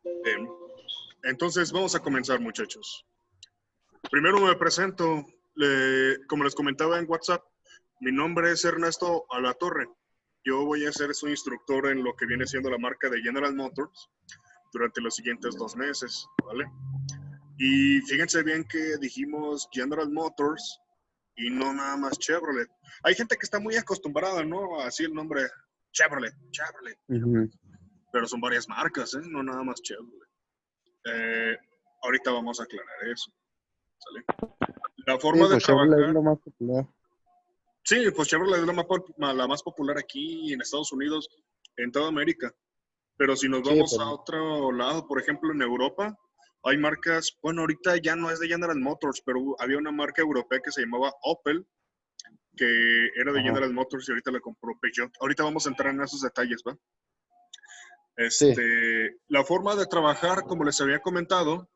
Bien. Entonces vamos a comenzar, muchachos. Primero me presento, como les comentaba en WhatsApp, mi nombre es Ernesto Alatorre. Yo voy a ser su instructor en lo que viene siendo la marca de General Motors durante los siguientes 2 meses, ¿vale? Y fíjense bien que dijimos General Motors y no nada más Chevrolet. Hay gente que está muy acostumbrada, ¿no? Así el nombre Chevrolet. Pero son varias marcas, ¿eh? No nada más Chevrolet. Ahorita vamos a aclarar eso, ¿sale? La Sí, forma de pues Chevrolet es trabajar... lo más popular. Sí, pues Chevrolet es la más popular aquí en Estados Unidos, en toda América. Pero si nos Sí, vamos pues a otro lado, por ejemplo en Europa, hay marcas, bueno, ahorita ya no es de General Motors, pero había una marca europea que se llamaba Opel, que era de ajá. General Motors y ahorita la compró Peugeot. Ahorita vamos a entrar en esos detalles, ¿va? Sí, La forma de trabajar, como les había comentado,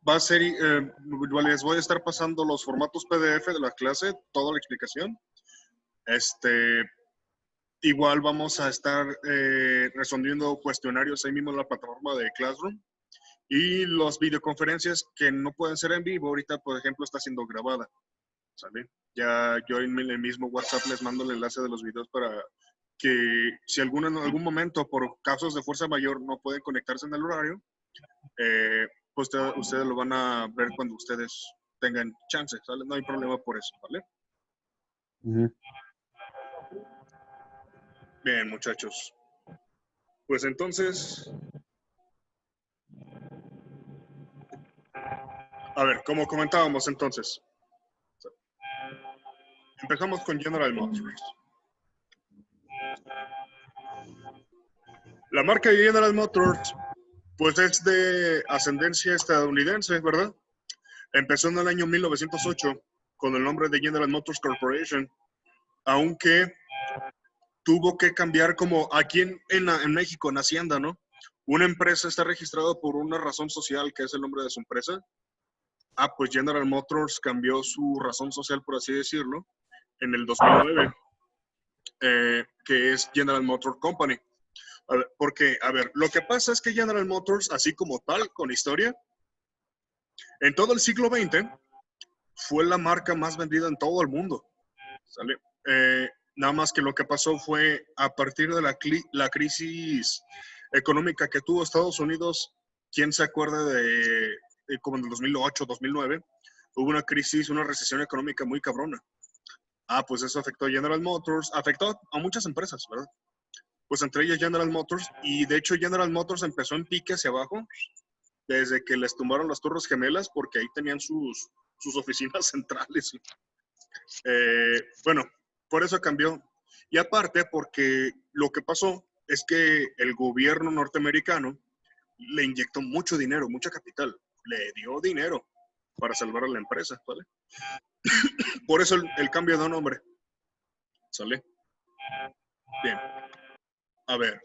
va a ser, les voy a estar pasando los formatos PDF de la clase, toda la explicación. Igual vamos a estar respondiendo cuestionarios ahí mismo en la plataforma de Classroom. Y las videoconferencias que no pueden ser en vivo, ahorita, por ejemplo, está siendo grabada, ¿sale? Ya yo en el mismo WhatsApp les mando el enlace de los videos para que si en algún momento, por casos de fuerza mayor, no pueden conectarse en el horario, pues ustedes lo van a ver cuando ustedes tengan chance, ¿sale? No hay problema por eso, ¿vale? Bien, muchachos. Pues entonces, a ver, como comentábamos entonces, empezamos con General Motors. La marca General Motors, pues es de ascendencia estadounidense, ¿verdad? Empezó en el año 1908 con el nombre de General Motors Corporation, aunque tuvo que cambiar como aquí en México, en Hacienda, ¿no? Una empresa está registrada por una razón social, que es el nombre de su empresa. Pues General Motors cambió su razón social, por así decirlo, en el 2009, que es General Motors Company. Porque, a ver, lo que pasa es que General Motors, así como tal, con historia, en todo el siglo XX, fue la marca más vendida en todo el mundo. ¿Sale? Nada más que lo que pasó fue a partir de la crisis económica que tuvo Estados Unidos. ¿Quién se acuerda de como en el 2008, 2009? Hubo una crisis, una recesión económica muy cabrona. Pues eso afectó a General Motors, afectó a muchas empresas, ¿verdad? Pues entre ellas General Motors, y de hecho General Motors empezó en pique hacia abajo desde que les tumbaron las Torres Gemelas, porque ahí tenían sus oficinas centrales. Bueno, por eso cambió. Y aparte, porque lo que pasó es que el gobierno norteamericano le inyectó mucho dinero, mucha capital, le dio dinero para salvar a la empresa, ¿vale? Por eso el cambio de nombre, ¿sale? Bien, a ver.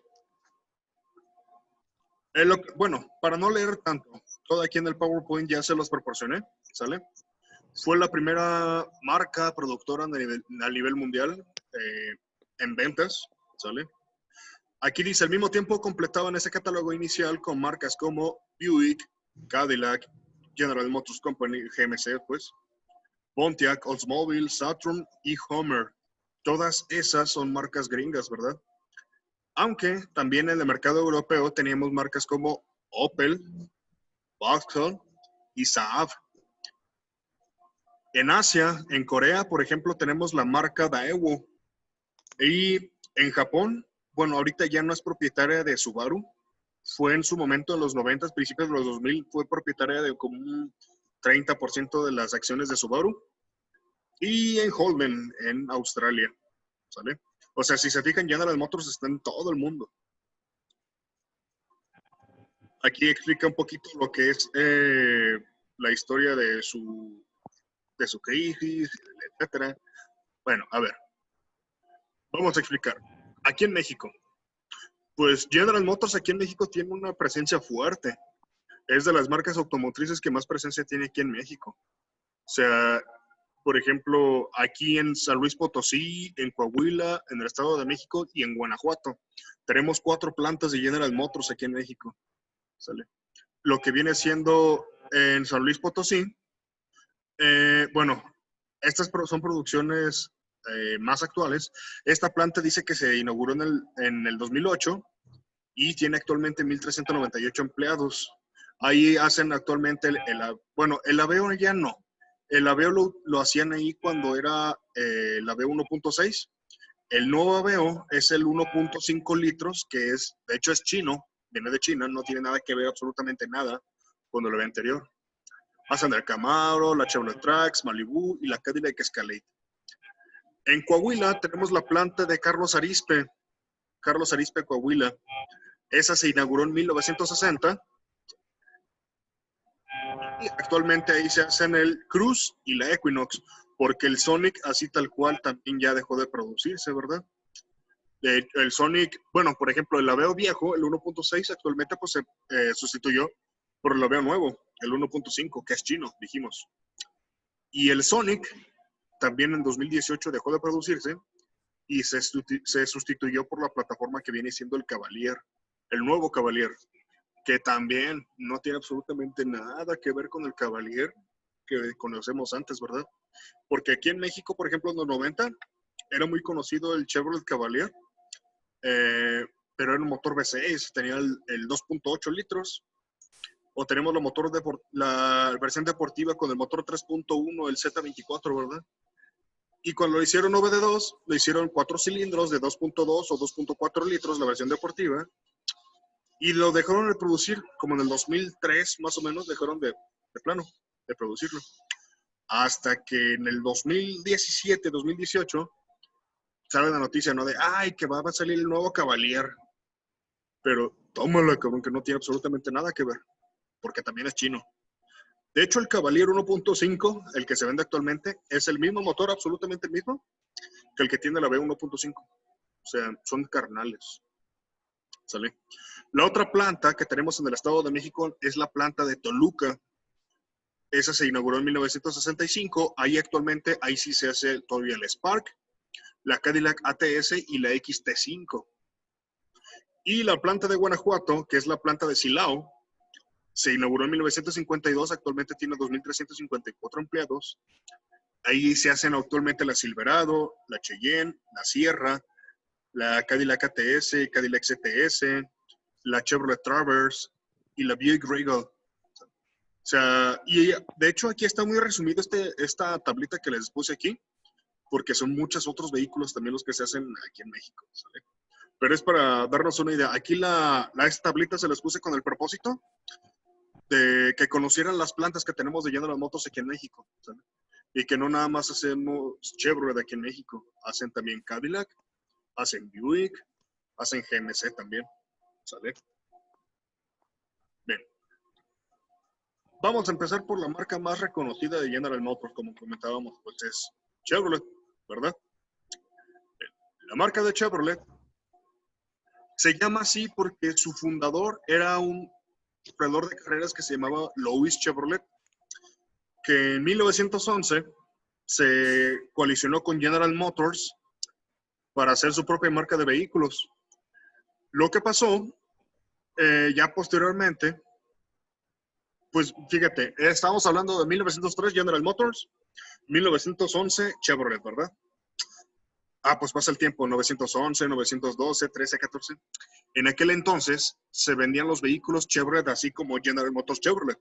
Bueno, para no leer tanto, todo aquí en el PowerPoint ya se los proporcioné, ¿sale? Fue la primera marca productora a nivel mundial en ventas, ¿sale? Aquí dice, al mismo tiempo completaban ese catálogo inicial con marcas como Buick, Cadillac, General Motors Company, GMC, pues, Pontiac, Oldsmobile, Saturn y Homer. Todas esas son marcas gringas, ¿verdad? Aunque también en el mercado europeo teníamos marcas como Opel, Vauxhall y Saab. En Asia, en Corea, por ejemplo, tenemos la marca Daewoo. Y en Japón, bueno, ahorita ya no es propietaria de Subaru. Fue en su momento, en los 90, principios de los 2000, fue propietaria de como un 30% de las acciones de Subaru. Y en Holden, en Australia, ¿sale? O sea, si se fijan, General Motors está en todo el mundo. Aquí explica un poquito lo que es la historia de su crisis, etcétera. Bueno, a ver, vamos a explicar. Aquí en México, pues General Motors aquí en México tiene una presencia fuerte. Es de las marcas automotrices que más presencia tiene aquí en México. O sea, por ejemplo, aquí en San Luis Potosí, en Coahuila, en el Estado de México y en Guanajuato. Tenemos 4 plantas de General Motors aquí en México. ¿Sale? Lo que viene siendo en San Luis Potosí, bueno, estas son producciones más actuales. Esta planta dice que se inauguró en el 2008 y tiene actualmente 1,398 empleados. Ahí hacen actualmente bueno, el aveo ya no. El aveo lo hacían ahí cuando era el aveo 1.6. El nuevo aveo es el 1.5 litros, que de hecho es chino, viene de China, no tiene nada que ver, absolutamente nada, con el aveo anterior. Hacen el Camaro, la Chevrolet Trax, Malibu y la Cadillac Escalade. En Coahuila tenemos la planta de Carlos Arizpe, Coahuila. Esa se inauguró en 1960. Y actualmente ahí se hacen el Cruz y la Equinox, porque el Sonic, así tal cual, también ya dejó de producirse, ¿verdad? El Sonic, bueno, por ejemplo, el Aveo viejo, el 1.6, actualmente pues se sustituyó por el Aveo nuevo, el 1.5, que es chino, dijimos. Y el Sonic también en 2018 dejó de producirse y se sustituyó por la plataforma que viene siendo el Cavalier, el nuevo Cavalier, que también no tiene absolutamente nada que ver con el Cavalier que conocemos antes, ¿verdad? Porque aquí en México, por ejemplo, en los 90, era muy conocido el Chevrolet Cavalier, pero era un motor V6, tenía el 2.8 litros. O tenemos la versión deportiva con el motor 3.1, el Z24, ¿verdad? Y cuando lo hicieron OBD2, lo hicieron 4 cilindros de 2.2 o 2.4 litros, la versión deportiva. Y lo dejaron de producir, como en el 2003 más o menos, dejaron de plano de producirlo. Hasta que en el 2017, 2018, sale la noticia, ¿no? De, ay, que va a salir el nuevo Cavalier. Pero tómalo, cabrón, que no tiene absolutamente nada que ver, porque también es chino. De hecho, el Cavalier 1.5, el que se vende actualmente, es el mismo motor, absolutamente el mismo, que el que tiene la V1.5. O sea, son carnales. ¿Sale? La otra planta que tenemos en el Estado de México es la planta de Toluca. Esa se inauguró en 1965. Ahí actualmente, ahí sí se hace todavía el Spark, la Cadillac ATS y la XT5. Y la planta de Guanajuato, que es la planta de Silao, se inauguró en 1952. Actualmente tiene 2,354 empleados. Ahí se hacen actualmente la Silverado, la Cheyenne, la Sierra, la Cadillac ATS, Cadillac CTS, la Chevrolet Traverse y la Buick Regal. O sea, y de hecho aquí está muy resumido esta tablita que les puse aquí, porque son muchos otros vehículos también los que se hacen aquí en México, ¿sale? Pero es para darnos una idea. Aquí esta tablita se les puse con el propósito de que conocieran las plantas que tenemos de General Motors aquí en México, ¿sale? Y que no nada más hacemos Chevrolet aquí en México, hacen también Cadillac, hacen Buick, hacen GMC también, ¿sale? Bien. Vamos a empezar por la marca más reconocida de General Motors, como comentábamos, pues es Chevrolet, ¿verdad? Bien. La marca de Chevrolet se llama así porque su fundador era un corredor de carreras que se llamaba Louis Chevrolet, que en 1911 se coalicionó con General Motors para hacer su propia marca de vehículos. Lo que pasó, ya posteriormente, pues fíjate, estamos hablando de 1903 General Motors, 1911 Chevrolet, ¿verdad? Pues pasa el tiempo, 911, 912, 13, 14. En aquel entonces se vendían los vehículos Chevrolet así como General Motors Chevrolet.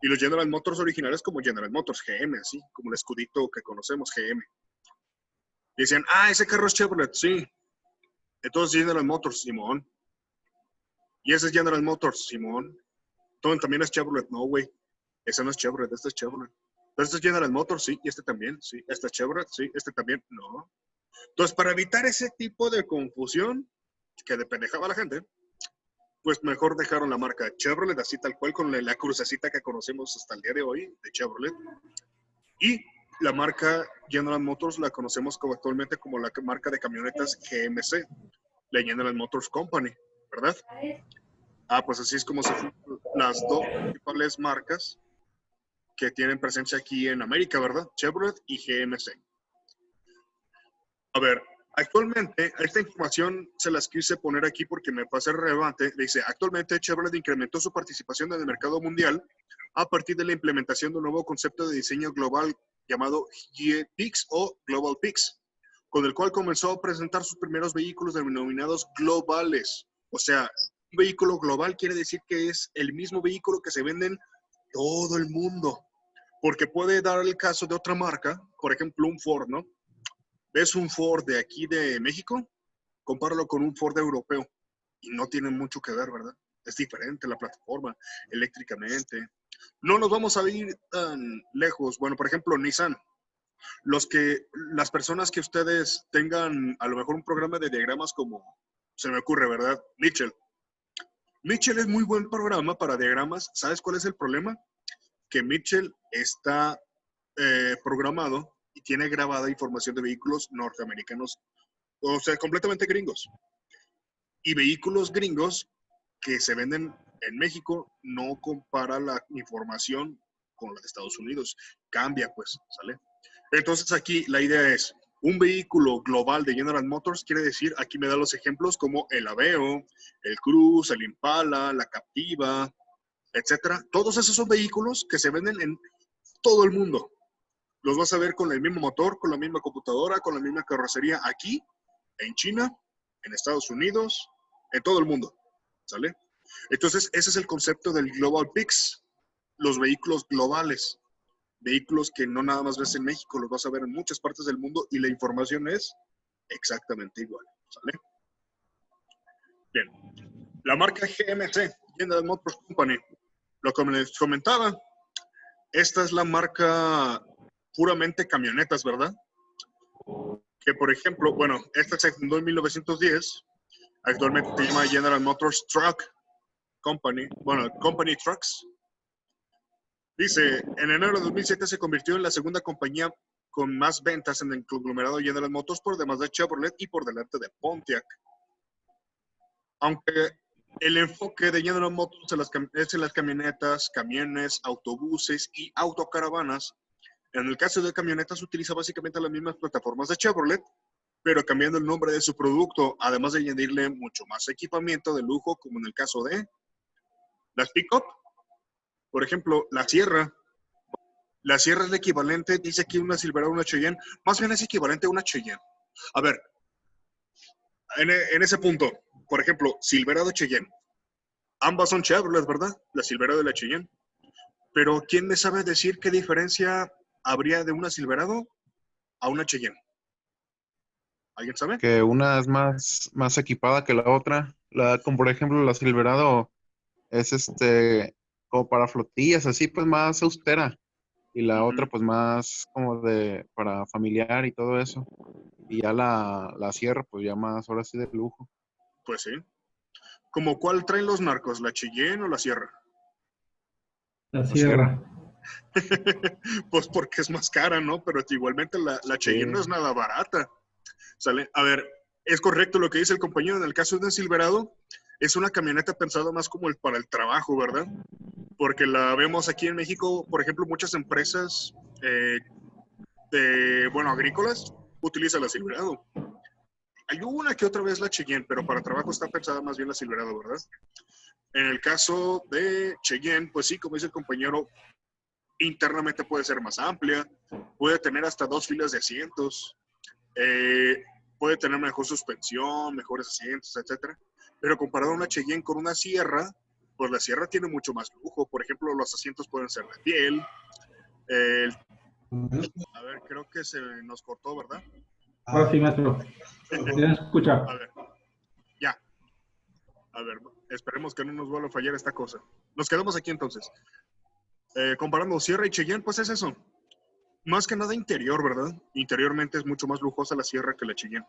Y los General Motors originales como General Motors, GM, así como el escudito que conocemos, GM. Y decían, ese carro es Chevrolet, sí. Entonces General Motors, Simón. Y ese es General Motors, Simón. Entonces también es Chevrolet, no, güey. Ese no es Chevrolet, este es Chevrolet. Entonces este es General Motors, sí, y este también, sí. Este es Chevrolet, sí, este también, no. Entonces, para evitar ese tipo de confusión que dependejaba a la gente, pues mejor dejaron la marca Chevrolet así tal cual con la crucecita que conocemos hasta el día de hoy de Chevrolet. Y la marca General Motors la conocemos actualmente como la marca de camionetas GMC, la General Motors Company, ¿verdad? Pues así es como se fueron las dos principales marcas que tienen presencia aquí en América, ¿verdad? Chevrolet y GMC. A ver, actualmente, esta información se las quise poner aquí porque me parece relevante. Dice, actualmente Chevrolet incrementó su participación en el mercado mundial a partir de la implementación de un nuevo concepto de diseño global llamado GPIX o Global PIX, con el cual comenzó a presentar sus primeros vehículos denominados globales. O sea, un vehículo global quiere decir que es el mismo vehículo que se vende en todo el mundo. Porque puede dar el caso de otra marca, por ejemplo, un Ford, ¿no? Ves un Ford de aquí de México, compáralo con un Ford europeo y no tienen mucho que ver, ¿verdad? Es diferente la plataforma eléctricamente. No nos vamos a ir tan lejos. Bueno, por ejemplo, Nissan. Las personas que ustedes tengan a lo mejor un programa de diagramas como se me ocurre, ¿verdad? Mitchell. Mitchell es muy buen programa para diagramas. ¿Sabes cuál es el problema? Que Mitchell está programado y tiene grabada información de vehículos norteamericanos, o sea, completamente gringos. Y vehículos gringos que se venden en México no compara la información con la de Estados Unidos. Cambia, pues, ¿sale? Entonces aquí la idea es, un vehículo global de General Motors quiere decir, aquí me da los ejemplos como el Aveo, el Cruz, el Impala, la Captiva, etcétera. Todos esos son vehículos que se venden en todo el mundo. Los vas a ver con el mismo motor, con la misma computadora, con la misma carrocería aquí, en China, en Estados Unidos, en todo el mundo, ¿sale? Entonces, ese es el concepto del Global PIX, los vehículos globales, vehículos que no nada más ves en México, los vas a ver en muchas partes del mundo y la información es exactamente igual, ¿sale? Bien, la marca GMC, General Motors Company, lo que les comentaba, esta es la marca puramente camionetas, ¿verdad? Que por ejemplo, bueno, esta se fundó en 1910, actualmente se llama General Motors Truck Company, bueno, Company Trucks. Dice, en enero de 2007 se convirtió en la segunda compañía con más ventas en el conglomerado General Motors por demás de Chevrolet y por delante de Pontiac. Aunque el enfoque de General Motors es en las camionetas, camiones, autobuses y autocaravanas. En el caso de camionetas utiliza básicamente las mismas plataformas de Chevrolet, pero cambiando el nombre de su producto, además de añadirle mucho más equipamiento de lujo, como en el caso de las pick-up. Por ejemplo, la Sierra. La Sierra es el equivalente, dice aquí una Silverado, una Cheyenne. Más bien es equivalente a una Cheyenne. A ver, en ese punto, por ejemplo, Silverado, Cheyenne. Ambas son Chevrolet, ¿verdad? La Silverado y la Cheyenne. Pero ¿quién me sabe decir qué diferencia habría de una Silverado a una Cheyenne? ¿Alguien sabe? Que una es más equipada que la otra. Como por ejemplo la Silverado es como para flotillas, así pues más austera. Y la otra pues más como para familiar y todo eso. Y ya la Sierra pues ya más ahora sí de lujo. Pues sí. ¿Como cuál traen los narcos? ¿La Cheyenne o la Sierra? La Sierra. Pues porque es más cara, ¿no? Pero igualmente la Cheyenne no es nada barata. ¿Sale? A ver, es correcto lo que dice el compañero. En el caso de un Silverado, es una camioneta pensada más como para el trabajo, ¿verdad? Porque la vemos aquí en México, por ejemplo, muchas empresas agrícolas utilizan la Silverado. Hay una que otra vez la Cheyenne, pero para trabajo está pensada más bien la Silverado, ¿verdad? En el caso de Cheyenne, pues sí, como dice el compañero, internamente puede ser más amplia, puede tener hasta 2 filas de asientos, puede tener mejor suspensión, mejores asientos, etcétera. Pero comparado a una Cheyenne con una Sierra, pues la Sierra tiene mucho más lujo. Por ejemplo, los asientos pueden ser de piel. A ver, creo que se nos cortó, ¿verdad? Ahora sí, maestro. ¿Me escucha? A ver, ya. A ver, esperemos que no nos vuelva a fallar esta cosa. Nos quedamos aquí entonces. Comparando Sierra y Cheyenne, pues es eso. Más que nada interior, ¿verdad? Interiormente es mucho más lujosa la Sierra que la Cheyenne.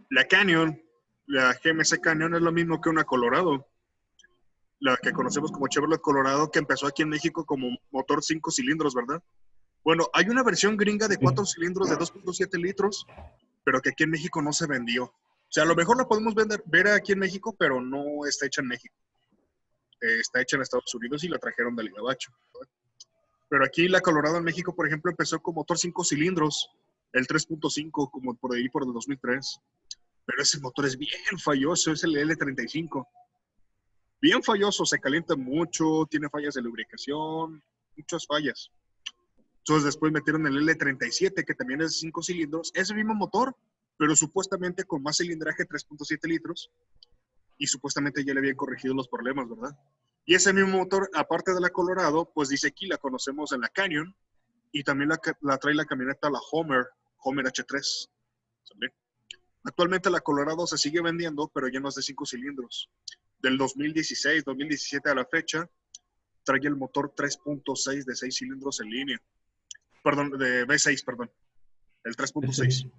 La Canyon, la GMC Canyon es lo mismo que una Colorado. La que conocemos como Chevrolet Colorado, que empezó aquí en México como motor 5 cilindros, ¿verdad? Bueno, hay una versión gringa de 4 cilindros de 2.7 litros, pero que aquí en México no se vendió. O sea, a lo mejor la podemos ver aquí en México, pero no está hecha en México. Está hecha en Estados Unidos y la trajeron del gabacho. Pero aquí la Colorado en México, por ejemplo, empezó con motor 5 cilindros, el 3.5, como por ahí por el 2003. Pero ese motor es bien falloso, es el L35. Bien falloso, se calienta mucho, tiene fallas de lubricación, muchas fallas. Entonces después metieron el L37, que también es 5 cilindros, ese mismo motor, pero supuestamente con más cilindraje, 3.7 litros, y supuestamente ya le habían corregido los problemas, ¿verdad? Y ese mismo motor, aparte de la Colorado, pues dice aquí, la conocemos en la Canyon, y también la trae la camioneta, la Homer H3. ¿Sale? Actualmente la Colorado se sigue vendiendo, pero ya no es de 5 cilindros. Del 2016, 2017 a la fecha, trae el motor 3.6 de 6 cilindros en línea. Perdón, de V6, perdón. El 3.6.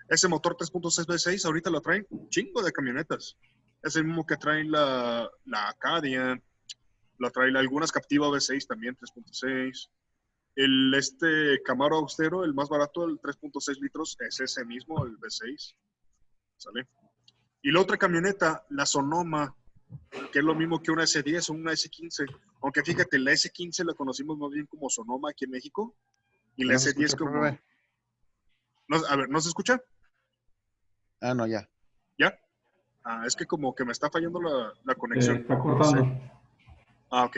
Ese motor 3.6 V6 ahorita lo traen un chingo de camionetas. Es el mismo que traen la Acadia, la traen algunas Captiva V6 también, 3.6. El Camaro Austero, el más barato, el 3.6 litros, es ese mismo, el V6. ¿Sale? Y la otra camioneta, la Sonoma, que es lo mismo que una S10 o una S15. Aunque fíjate, la S15 la conocimos más bien como Sonoma aquí en México. Y la S10 como... No, a ver, ¿no se escucha? Ah, no, ya. ¿Ya? Ah, es que como que me está fallando la conexión. Está cortando. Sí. Ah, ok.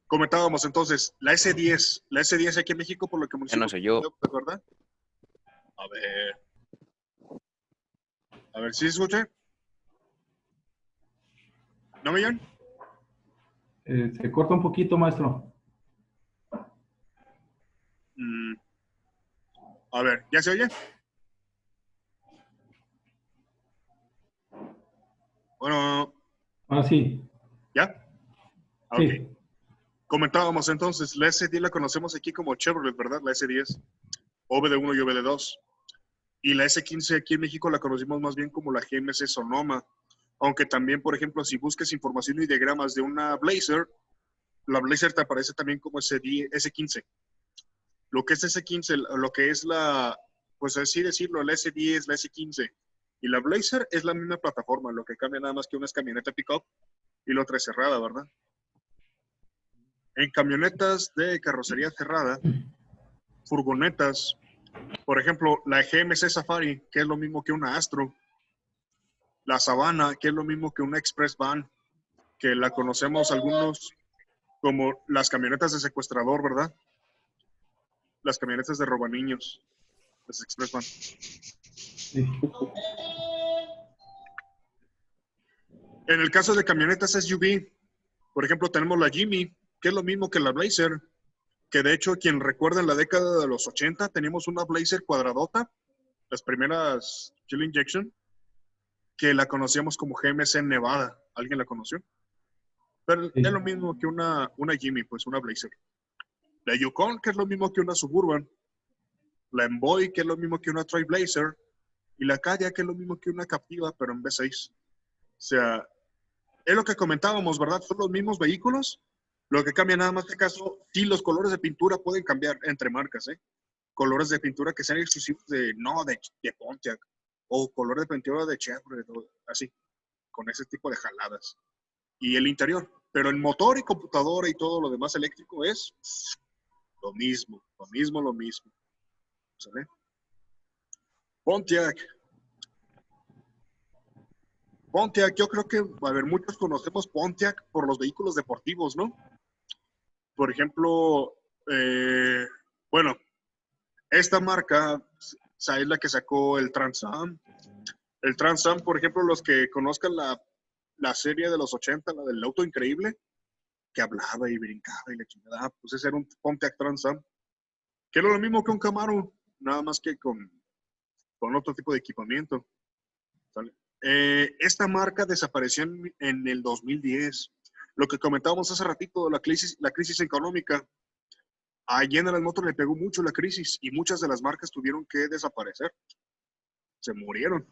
Comentábamos entonces, la S10 aquí en México, por lo que Ya no soy yo. ¿verdad? A ver, ¿sí se escucha? ¿No me oyen? Se corta un poquito, maestro. A ver, ¿ya se oye? Bueno, Ahora sí. ¿ya? Ah, Sí. ok. Comentábamos entonces, la S10 la conocemos aquí como Chevrolet, ¿verdad? La S10, OBD1 y OBD2. Y la S15 aquí en México la conocimos más bien como la GMC Sonoma. Aunque también, por ejemplo, si buscas información y diagramas de una Blazer, la Blazer te aparece también como S15. Lo que es S15, lo que es pues así decirlo, la S10, la S15 y la Blazer es la misma plataforma, lo que cambia nada más que una es camioneta pickup y la otra es cerrada, ¿verdad? En camionetas de carrocería cerrada, furgonetas, por ejemplo, la GMC Safari, que es lo mismo que una Astro, la Savannah, que es lo mismo que una Express Van, que la conocemos algunos como las camionetas de secuestrador, ¿verdad? Las camionetas de robaniños, las Express Van. Sí. En el caso de camionetas SUV, por ejemplo, tenemos la Jimmy, que es lo mismo que la Blazer, que de hecho, quien recuerda en la década de los 80, teníamos una Blazer cuadradota, las primeras Fuel Injection, que la conocíamos como GMC Nevada. ¿Alguien la conoció? Pero Sí. es lo mismo que una Jimmy, pues una Blazer. La Yukon, que es lo mismo que una Suburban. La Envoy, que es lo mismo que una Trailblazer. Y la Acadia, que es lo mismo que una Captiva, pero en V6. O sea, es lo que comentábamos, ¿verdad? Son los mismos vehículos. Lo que cambia nada más que acaso, sí, los colores de pintura pueden cambiar entre marcas, ¿eh? Colores de pintura que sean exclusivos de Pontiac. O color de pintura de Chevrolet, así, con ese tipo de jaladas. Y el interior. Pero el motor y computadora y todo lo demás eléctrico es lo mismo. ¿Sabes? Pontiac, yo creo que, a ver, muchos conocemos Pontiac por los vehículos deportivos, ¿no? Por ejemplo, bueno, esta marca, o sea, es la que sacó el Trans Am. El Trans Am, por ejemplo, los que conozcan la serie de los 80, la del auto increíble, que hablaba y brincaba y la chingada, pues ese era un Pontiac Trans Am, que era lo mismo que un Camaro, nada más que con otro tipo de equipamiento. ¿Sale? Esta marca desapareció en el 2010. Lo que comentábamos hace ratito, la crisis económica. A General Motors le pegó mucho la crisis y muchas de las marcas tuvieron que desaparecer. Se murieron.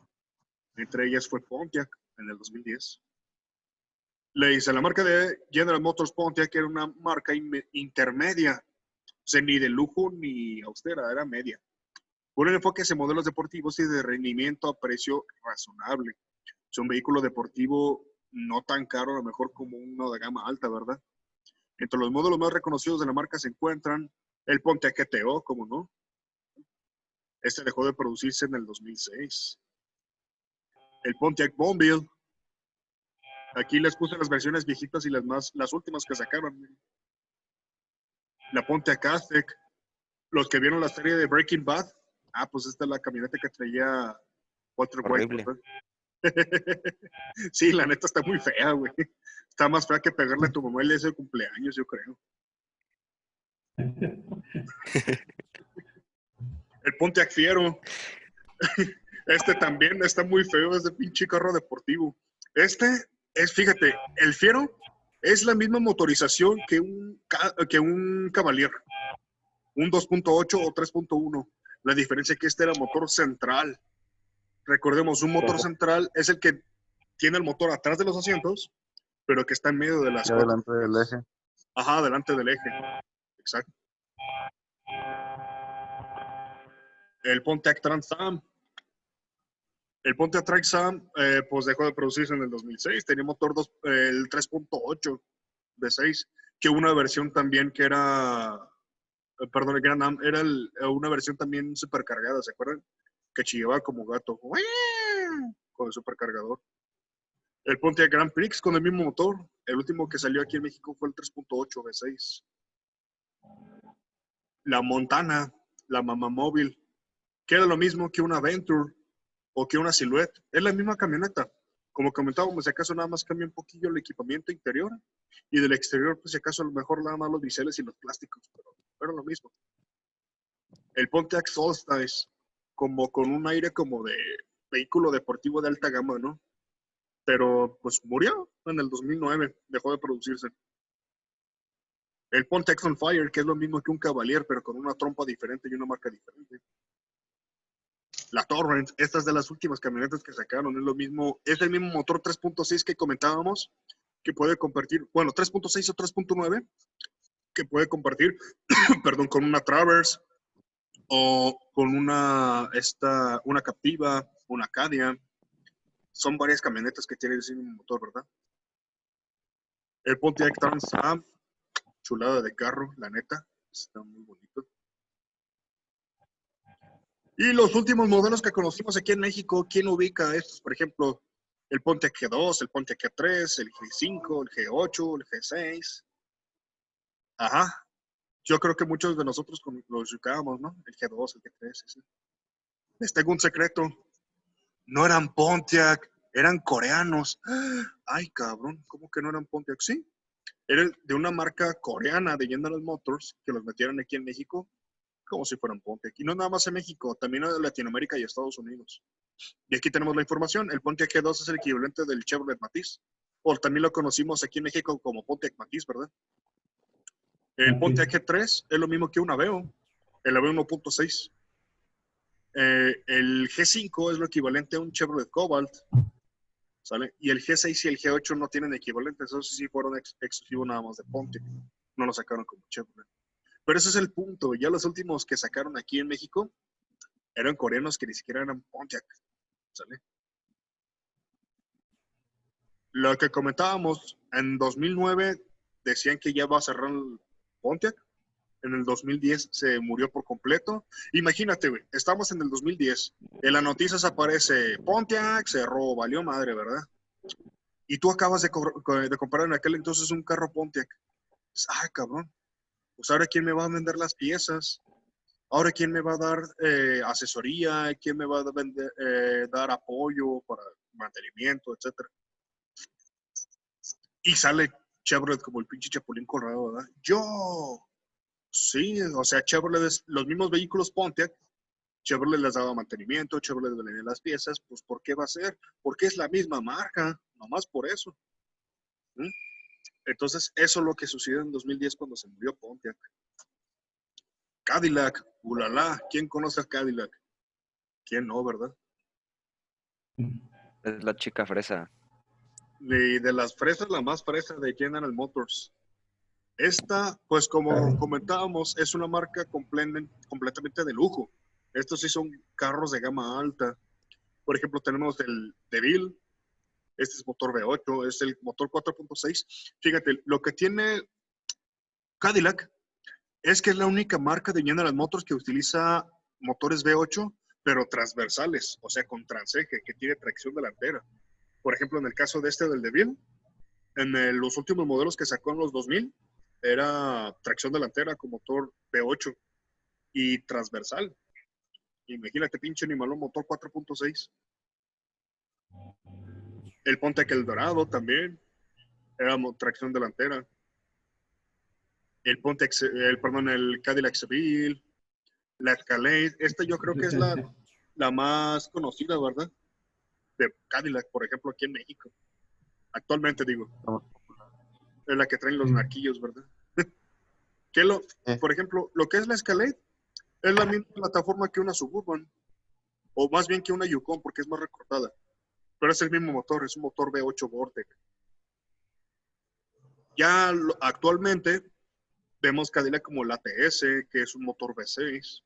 Entre ellas fue Pontiac en el 2010. Le dice, la marca de General Motors Pontiac era una marca intermedia. O sea, ni de lujo ni austera, era media. Con un enfoque hacia modelos deportivos y de rendimiento a precio razonable. Es un vehículo deportivo no tan caro, a lo mejor como uno de gama alta, ¿verdad? Entre los modelos más reconocidos de la marca se encuentran El Pontiac GTO, como no. Este dejó de producirse en el 2006. El Pontiac Bonville. Aquí les puse las versiones viejitas y las últimas que sacaron. La Pontiac Aztec. Los que vieron la serie de Breaking Bad. Pues esta es la camioneta que traía Walter White. Sí, la neta está muy fea, güey. Está más fea que pegarle a tu mamá el día de su cumpleaños, yo creo. El Pontiac Fiero. Este también está muy feo, es de pinche carro deportivo. Fíjate, el Fiero es la misma motorización que un Cavalier. Un 2.8 o 3.1. La diferencia es que este era motor central. Recordemos, un motor central es el que tiene el motor atrás de los asientos, pero que está en medio de las ya delante del eje. Ajá, delante del eje. Exacto. El Pontiac Trans Am. El Pontiac Trans Am, pues dejó de producirse en el 2006. Tenía motor el 3.8 de 6, que una versión también que era, perdón, que era una versión también supercargada, ¿se acuerdan? Que chillaba como gato, con el supercargador. El Pontiac Grand Prix con el mismo motor. El último que salió aquí en México fue el 3.8 V6. La Montana, la Mama Móvil, que era lo mismo que una Venture o que una Silhouette. Es la misma camioneta. Como comentábamos, si acaso nada más cambia un poquillo el equipamiento interior y del exterior, pues si acaso a lo mejor nada más los biseles y los plásticos, pero lo mismo. El Pontiac Solstice, como con un aire como de vehículo deportivo de alta gama, ¿no? Pero pues murió en el 2009, dejó de producirse. El Pontiac Sunfire, que es lo mismo que un Cavalier, pero con una trompa diferente y una marca diferente. La Torrent, esta es de las últimas camionetas que sacaron, es lo mismo, es el mismo motor 3.6 que comentábamos, que puede compartir, bueno, 3.6 o 3.9, que puede compartir, perdón, con una Traverse, o con una Captiva, una Acadia. Son varias camionetas que tienen ese mismo motor, ¿verdad? El Pontiac Trans Am, chulada de carro, la neta, está muy bonito. Y los últimos modelos que conocimos aquí en México, ¿quién ubica estos? Por ejemplo, el Pontiac G2, el Pontiac G3, el G5, el G8, el G6. Ajá. Yo creo que muchos de nosotros los ubicábamos, ¿no? El G2, el G3, ese. Les tengo un secreto. No eran Pontiac, eran coreanos. Ay, cabrón, ¿cómo que no eran Pontiac? Sí. Eran de una marca coreana de General Motors que los metieron aquí en México como si fueran Pontiac. Y no nada más en México, también en Latinoamérica y Estados Unidos. Y aquí tenemos la información. El Pontiac G2 es el equivalente del Chevrolet Matiz. O también lo conocimos aquí en México como Pontiac Matiz, ¿verdad? El Pontiac G3 es lo mismo que un Aveo. El Aveo 1.6. El G5 es lo equivalente a un Chevrolet Cobalt. ¿Sale? Y el G6 y el G8 no tienen equivalentes. Esos sí fueron exclusivos nada más de Pontiac. No lo sacaron como Chevrolet. Pero ese es el punto. Ya los últimos que sacaron aquí en México eran coreanos que ni siquiera eran Pontiac. ¿Sale? Lo que comentábamos, en 2009 decían que ya va a cerrar el Pontiac. En el 2010 se murió por completo. Imagínate, güey, estamos en el 2010. En las noticias aparece Pontiac, cerró, valió madre, ¿verdad? Y tú acabas de comprar en aquel entonces un carro Pontiac. Ah, cabrón. Pues ahora quién me va a vender las piezas. Ahora quién me va a dar asesoría, quién me va a dar apoyo para mantenimiento, etcétera. Y sale Chevrolet como el pinche Chapulín Colorado, ¿verdad? Sí, o sea, Chevrolet, los mismos vehículos Pontiac, Chevrolet les daba mantenimiento, Chevrolet les vendía las piezas, pues ¿por qué va a ser? Porque es la misma marca, nomás por eso. ¿Mm? Entonces, eso es lo que sucedió en 2010 cuando se murió Pontiac. Cadillac, ulala, ¿quién conoce a Cadillac? ¿Quién no, verdad? Es la chica fresa. Y de las fresas, la más fresa de General Motors. Esta, pues como comentábamos, es una marca completamente de lujo. Estos sí son carros de gama alta. Por ejemplo, tenemos el DeVille. Este es motor V8, es el motor 4.6. Fíjate, lo que tiene Cadillac Es que es la única marca de General Motors que utiliza motores V8, pero transversales, o sea, con transeje, que tiene tracción delantera. Por ejemplo, en el caso de este del DeVille, los últimos modelos que sacó en los 2000, era tracción delantera con motor V8 y transversal. Imagínate, pinche animalón, motor 4.6. El Pontiac Eldorado también era tracción delantera. El Cadillac Seville, la Escalade. Esta yo creo que es la más conocida, ¿verdad? De Cadillac, por ejemplo, aquí en México. Actualmente, digo. Es la que traen los narquillos, ¿verdad? Por ejemplo, lo que es la Escalade es la misma plataforma que una Suburban, o más bien que una Yukon, porque es más recortada. Pero es el mismo motor, es un motor V8 Vortec. Ya actualmente vemos Cadillac como la ATS, que es un motor V6,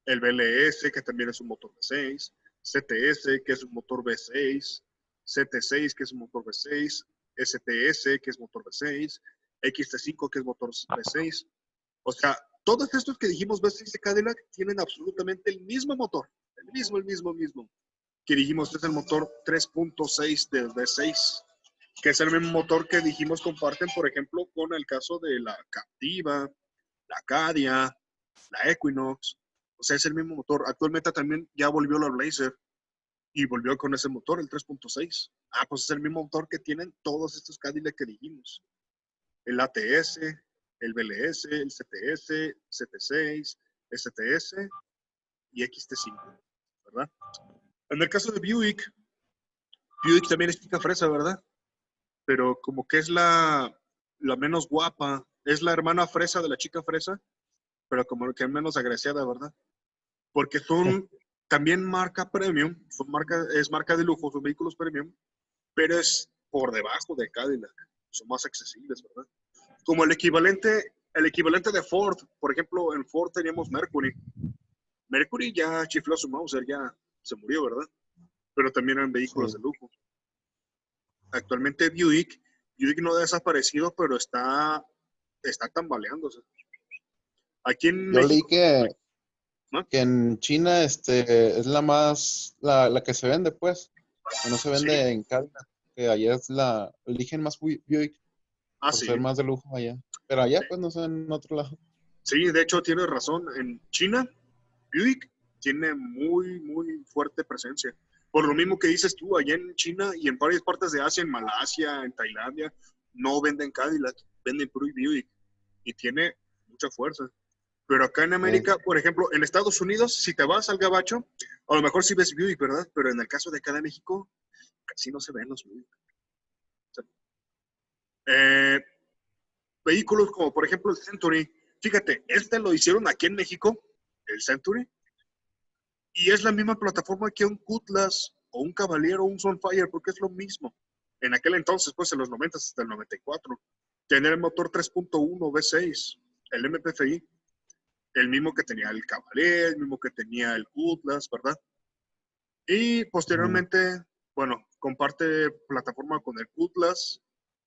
el BLS, que también es un motor V6, CTS, que es un motor V6, CT6, que es un motor V6, STS, que es motor V6, XT5, que es motor V6. O sea, todos estos que dijimos V6 de Cadillac tienen absolutamente el mismo motor, el mismo, que dijimos es el motor 3.6 del V6, que es el mismo motor que dijimos comparten, por ejemplo, con el caso de la Captiva, la Acadia, la Equinox. O sea, es el mismo motor. Actualmente también ya volvió la Blazer y volvió con ese motor, el 3.6. Ah, pues es el mismo motor que tienen todos estos Cadillac que dijimos. El ATS, el BLS, el CTS, CT6, STS y XT5, ¿verdad? En el caso de Buick también es chica fresa, ¿verdad? Pero como que es la menos guapa, es la hermana fresa de la chica fresa, pero como que es menos agraciada, ¿verdad? Porque son también marca premium, es marca de lujo, son vehículos premium, pero es por debajo de Cadillac, son más accesibles, ¿verdad? Como el equivalente de Ford, por ejemplo, en Ford teníamos Mercury. Mercury ya chifló su Mauser, ya se murió, ¿verdad? Pero también eran vehículos de lujo. Actualmente Buick no ha desaparecido, pero está tambaleándose. Aquí en Yo leí México, ¿no? que en China es la que se vende, pues, que no se vende en Cadillac, que allá eligen más Buick por Sí. ser más de lujo allá. Pero allá, pues, no sé, en otro lado. Sí, de hecho tienes razón. En China, Buick tiene muy fuerte presencia. Por lo mismo que dices tú, allá en China y en varias partes de Asia, en Malasia, en Tailandia, no venden Cadillac, venden puro Buick. Y tiene mucha fuerza. Pero acá en América, por ejemplo, en Estados Unidos, si te vas al gabacho, a lo mejor sí ves Buick, ¿verdad? Pero en el caso de acá de México, casi no se ven los Buick. O sea, vehículos como, por ejemplo, el Century. Fíjate, lo hicieron aquí en México, el Century, y es la misma plataforma que un Cutlass o un Cavalier o un Sunfire, porque es lo mismo. En aquel entonces, pues en los 90 hasta el 94, tener el motor 3.1 V6, el MPFI, el mismo que tenía el Cavalier, el mismo que tenía el Cutlass, ¿verdad? Y posteriormente, bueno, comparte plataforma con el Cutlass,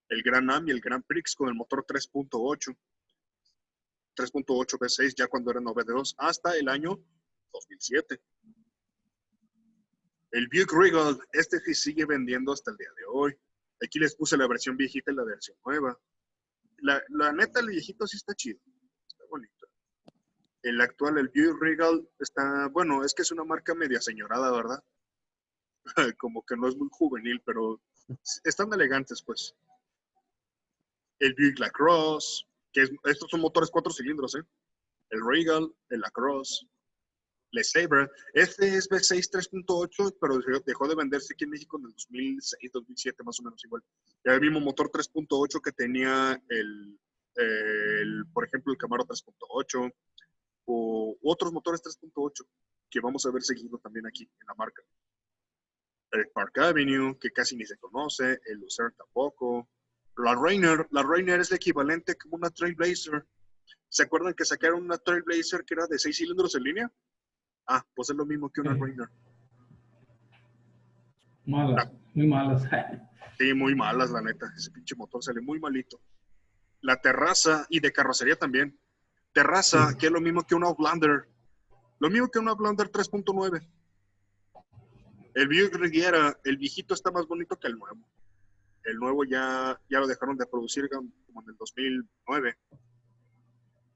el Gran Am y el Grand Prix con el motor 3.8 V6 ya cuando eran VD2 hasta el año 2007. El Buick Regal, sí sigue vendiendo hasta el día de hoy. Aquí les puse la versión viejita y la versión nueva. La neta, el viejito sí está chido, está bonito. El actual, el Buick Regal, está, bueno, es que es una marca media señorada, ¿verdad? Como que no es muy juvenil, pero están elegantes, pues. El Buick LaCrosse, estos son motores 4 cilindros, ¿eh? El Regal, el LaCrosse, el Sabre. Este es V6 3.8, pero dejó de venderse aquí en México en el 2006, 2007, más o menos igual. Ya el mismo motor 3.8 que tenía por ejemplo, el Camaro 3.8 o otros motores 3.8 que vamos a ver seguido también aquí en la marca. El Park Avenue, que casi ni se conoce, el Lucerne tampoco. La Rainer es el equivalente como una Trailblazer. ¿Se acuerdan que sacaron una Trailblazer que era de 6 cilindros en línea? Ah, pues es lo mismo que una Rainer. Malas, muy malas. Sí, muy malas, la neta. Ese pinche motor sale muy malito. La terraza y de carrocería también. Terraza, Sí. que es lo mismo que un Outlander. Lo mismo que un Outlander 3.9. El Buick Riviera, el viejito está más bonito que el nuevo. El nuevo ya lo dejaron de producir como en el 2009.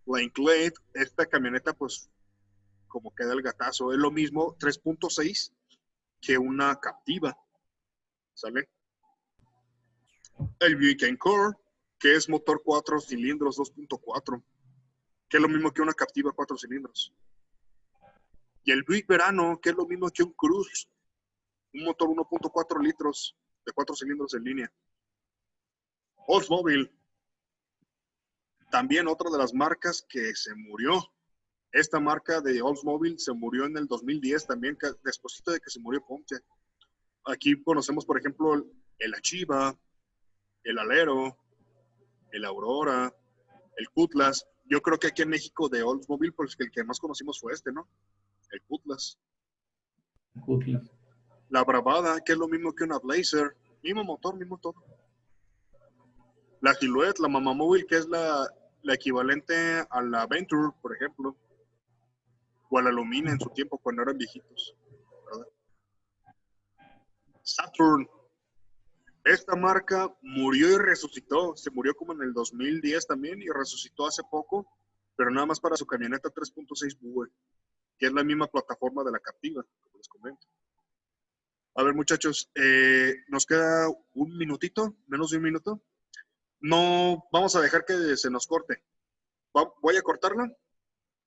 La Inclade, esta camioneta, pues, como queda el gatazo. Es lo mismo 3.6 que una Captiva. ¿Sale? El Buick Encore, que es motor 4 cilindros 2.4, que es lo mismo que una Captiva 4 cilindros. Y el Buick Verano, que es lo mismo que un Cruze, un motor 1.4 litros de 4 cilindros en línea. Oldsmobile, también otra de las marcas que se murió. Esta marca de Oldsmobile se murió en el 2010 también, después de que se murió Pontiac. Aquí conocemos, por ejemplo, el Achieva, el Alero, el Aurora, el Cutlass. Yo creo que aquí en México de Oldsmobile, pues el que más conocimos fue este, ¿no? El Cutlass. Cutlass. La Bravada, que es lo mismo que una Blazer. Mismo motor, mismo todo. La Silhouette, la Mamamóvil, que es la equivalente a la Venture, por ejemplo. O a la Lumina en su tiempo, cuando eran viejitos. ¿Verdad? Saturn. Esta marca murió y resucitó. Se murió como en el 2010 también y resucitó hace poco, pero nada más para su camioneta 3.6 Bue, que es la misma plataforma de la Captiva, como les comento. A ver, muchachos, nos queda un minutito, menos de un minuto. No vamos a dejar que se nos corte. Voy a cortarla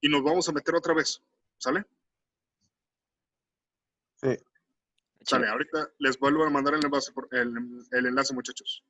y nos vamos a meter otra vez. ¿Sale? Sí. Sale, ahorita les vuelvo a mandar el enlace, muchachos.